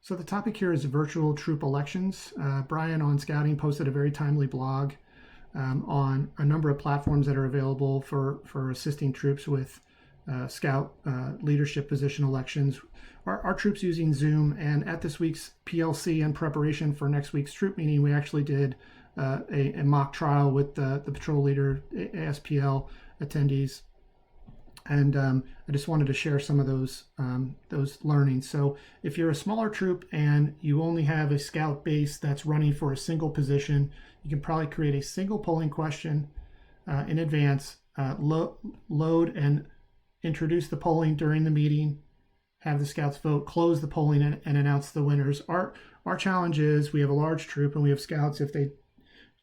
So the topic here is virtual troop elections. Bryan on Scouting posted a very timely blog on a number of platforms that are available for assisting troops with Scout leadership position elections. Our troops using Zoom, and at this week's PLC in preparation for next week's troop meeting, we actually did a mock trial with the patrol leader, ASPL attendees. And I just wanted to share some of those learnings. So if you're a smaller troop and you only have a scout base that's running for a single position, you can probably create a single polling question in advance, load and introduce the polling during the meeting, have the scouts vote, close the polling, and announce the winners. Our challenge is we have a large troop and we have scouts. If they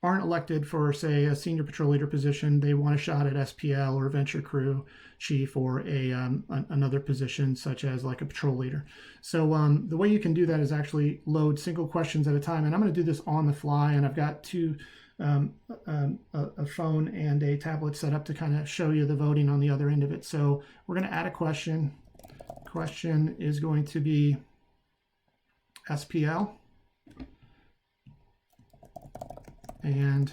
aren't elected for, say, a senior patrol leader position, they want a shot at SPL or venture crew chief or another position such as like a patrol leader. So the way you can do that is actually load single questions at a time. And I'm going to do this on the fly, and I've got a phone and a tablet set up to kind of show you the voting on the other end of it. So we're going to add a question. Question is going to be SPL. And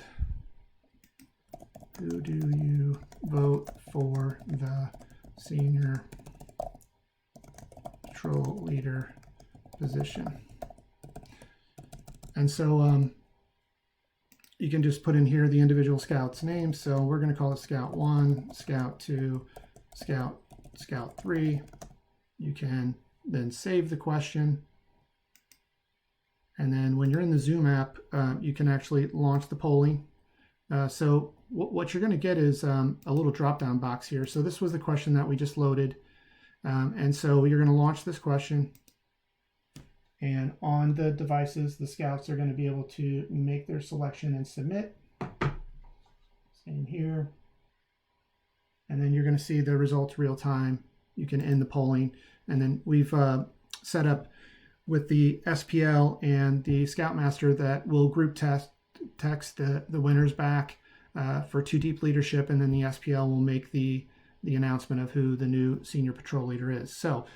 who do you vote for the senior patrol leader position? And so you can just put in here the individual scout's name. So we're going to call it Scout 1, Scout 2, Scout 3. You can then save the question. And then when you're in the Zoom app, you can actually launch the polling. So what you're going to get is a little drop-down box here. So this was the question that we just loaded. And so you're going to launch this question. And on the devices, the scouts are going to be able to make their selection and submit. Same here. And then you're going to see the results real time. You can end the polling. And then we've set up with the SPL and the Scoutmaster that will group text the winners back for 2 deep leadership, and then the SPL will make the announcement of who the new senior patrol leader is. So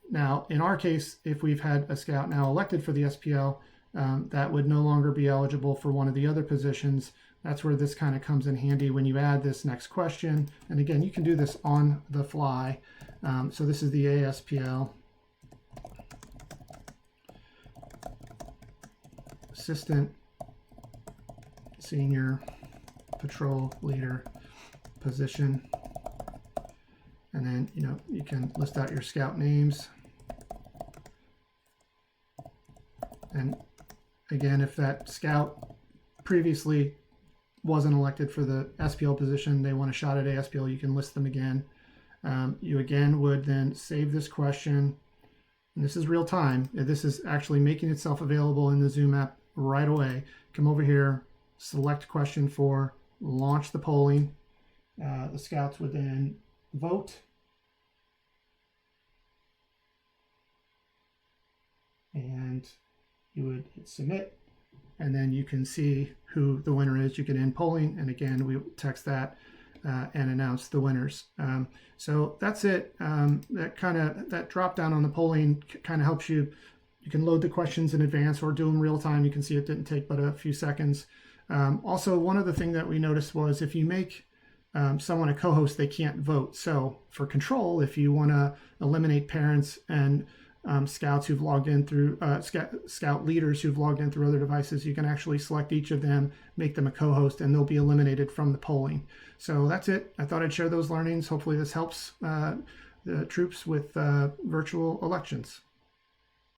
now in our case, if we've had a scout now elected for the SPL, that would no longer be eligible for one of the other positions. That's where this kind of comes in handy when you add this next question. And again, you can do this on the fly. So this is the ASPL. Assistant senior patrol leader position, and then you can list out your scout names. And again, if that scout previously wasn't elected for the SPL position, they want a shot at ASPL, you can list them again. You again would then save this question, and this is real time. This is actually making itself available in the Zoom app right away. Come over here, select question 4, launch the polling. The scouts would then vote. And you would hit submit. And then you can see who the winner is. You can end polling. And again, we text that and announce the winners. So that's it. That drop down on the polling kind of helps you. You can load the questions in advance or do them real time. You can see it didn't take but a few seconds. Also, one other thing that we noticed was if you make someone a co-host, they can't vote. So for control, if you want to eliminate parents and scouts who've logged in through, scout leaders who've logged in through other devices, you can actually select each of them, make them a co-host, and they'll be eliminated from the polling. So that's it. I thought I'd share those learnings. Hopefully this helps the troops with virtual elections.